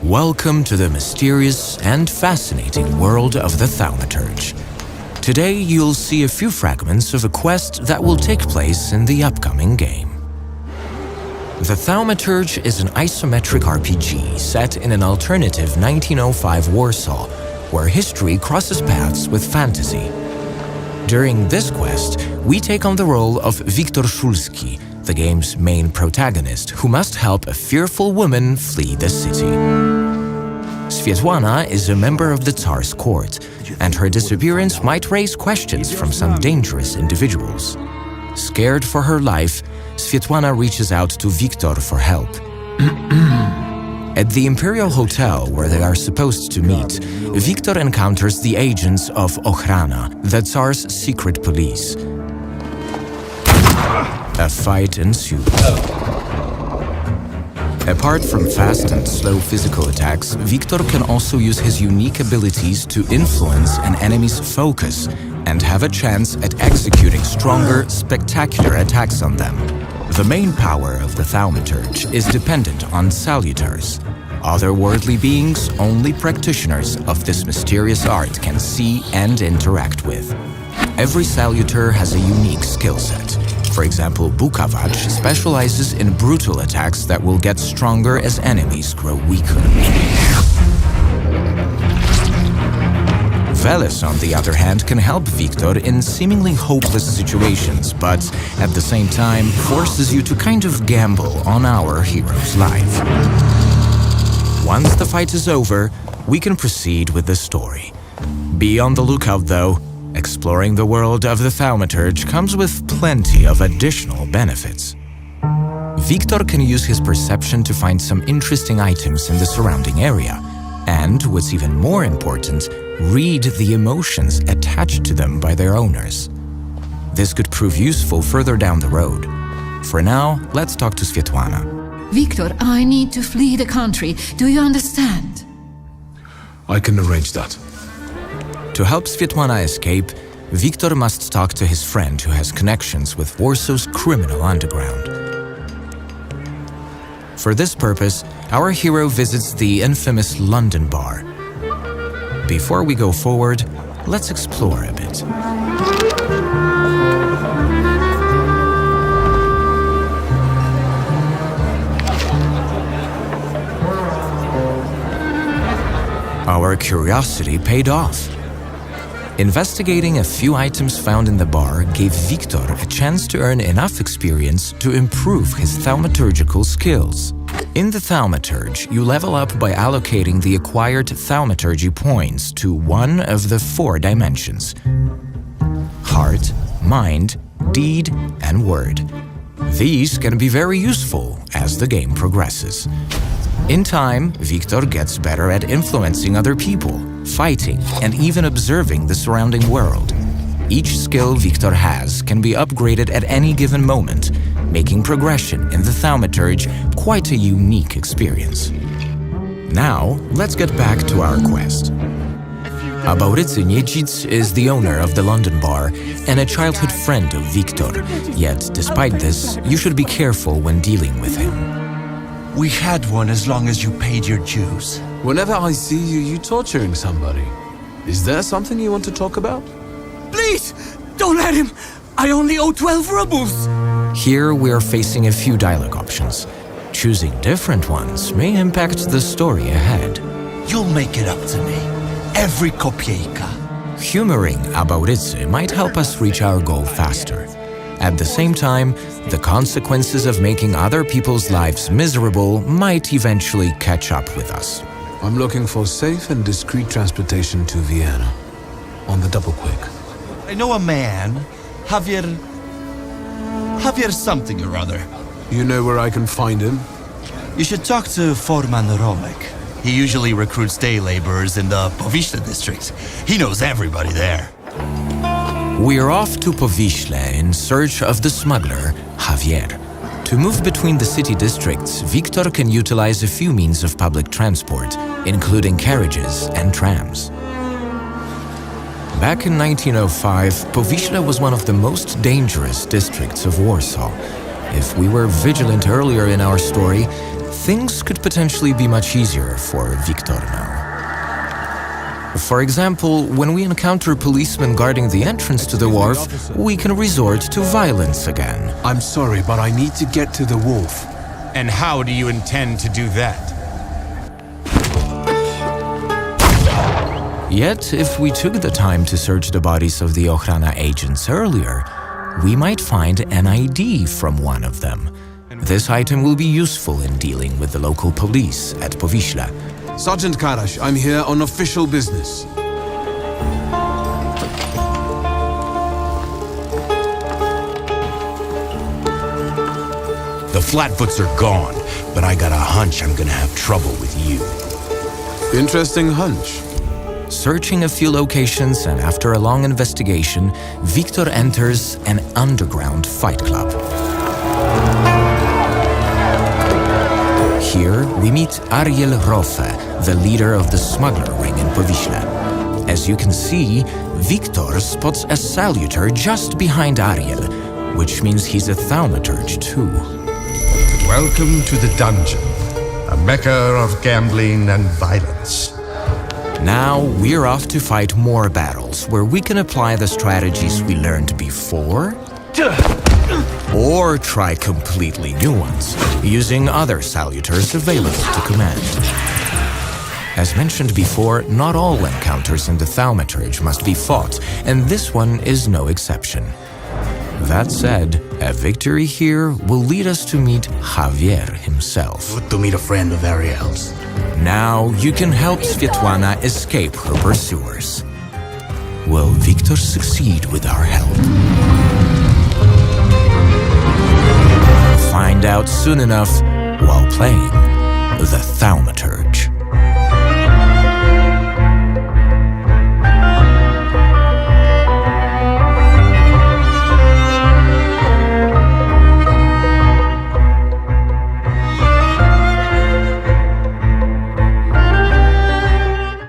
Welcome to the mysterious and fascinating world of the Thaumaturge. Today you'll see a few fragments of a quest that will take place in the upcoming game. The Thaumaturge is an isometric RPG set in an alternative 1905 Warsaw, where history crosses paths with fantasy. During this quest, we take on the role of Wiktor Szulski, the game's main protagonist, who must help a fearful woman flee the city. Svetlana is a member of the Tsar's court, and her disappearance might raise questions from some dangerous individuals. Scared for her life, Svetlana reaches out to Wiktor for help. At the Imperial Hotel where they are supposed to meet, Wiktor encounters the agents of Okhrana, the Tsar's secret police. A fight ensues. Apart from fast and slow physical attacks, Wiktor can also use his unique abilities to influence an enemy's focus and have a chance at executing stronger, spectacular attacks on them. The main power of the Thaumaturge is dependent on salutors, otherworldly beings only practitioners of this mysterious art can see and interact with. Every salutor has a unique skill set. For example, Bukavach specializes in brutal attacks that will get stronger as enemies grow weaker. Veles, on the other hand, can help Wiktor in seemingly hopeless situations, but at the same time forces you to kind of gamble on our hero's life. Once the fight is over, we can proceed with the story. Be on the lookout, though. Exploring the world of the Thaumaturge comes with plenty of additional benefits. Wiktor can use his perception to find some interesting items in the surrounding area, and, what's even more important, read the emotions attached to them by their owners. This could prove useful further down the road. For now, let's talk to Svetlana. Wiktor, I need to flee the country. Do you understand? I can arrange that. To help Svetlana escape, Wiktor must talk to his friend who has connections with Warsaw's criminal underground. For this purpose, our hero visits the infamous London bar. Before we go forward, let's explore a bit. Our curiosity paid off. Investigating a few items found in the bar gave Wiktor a chance to earn enough experience to improve his thaumaturgical skills. In the Thaumaturge, you level up by allocating the acquired thaumaturgy points to one of the 4 dimensions: heart, mind, deed, and word. These can be very useful as the game progresses. In time, Wiktor gets better at influencing other people, fighting, and even observing the surrounding world. Each skill Wiktor has can be upgraded at any given moment, making progression in the Thaumaturge quite a unique experience. Now, let's get back to our quest. Abaurycy Niecic is the owner of the London bar and a childhood friend of Wiktor, yet despite this, you should be careful when dealing with him. We had one as long as you paid your dues. Whenever I see you, you torturing somebody. Is there something you want to talk about? Please, don't let him! I only owe 12 rubles! Here we are facing a few dialogue options. Choosing different ones may impact the story ahead. You'll make it up to me. Every kopiejka. Humoring Abaurycy might help us reach our goal faster. At the same time, the consequences of making other people's lives miserable might eventually catch up with us. I'm looking for safe and discreet transportation to Vienna. On the double quick. I know a man, Javier something or other. You know where I can find him? You should talk to Foreman Romek. He usually recruits day laborers in the Powiśle district. He knows everybody there. We're off to Powiśle in search of the smuggler, Javier. To move between the city districts, Wiktor can utilize a few means of public transport, including carriages and trams. Back in 1905, Powiśle was one of the most dangerous districts of Warsaw. If we were vigilant earlier in our story, things could potentially be much easier for Wiktor now. For example, when we encounter policemen guarding the entrance to the wharf, we can resort to violence again. I'm sorry, but I need to get to the wharf. And how do you intend to do that? Yet, if we took the time to search the bodies of the Okhrana agents earlier, we might find an ID from one of them. This item will be useful in dealing with the local police at Powiśle. Sergeant Karash, I'm here on official business. The Flatfoots are gone, but I got a hunch I'm gonna have trouble with you. Interesting hunch. Searching a few locations and after a long investigation, Wiktor enters an underground fight club. Here, we meet Ariel Rofe, the leader of the smuggler ring in Powiśle. As you can see, Wiktor spots a salutor just behind Ariel, which means he's a thaumaturge too. Welcome to the dungeon, a mecca of gambling and violence. Now, we're off to fight more battles where we can apply the strategies we learned before, or try completely new ones, using other salutors available to command. As mentioned before, not all encounters in the Thaumaturge must be fought, and this one is no exception. That said, a victory here will lead us to meet Javier himself. Good to meet a friend of Ariel's. Now you can help Svetlana escape her pursuers. Will Wiktor succeed with our help? Find out soon enough while playing the Thaumaturge.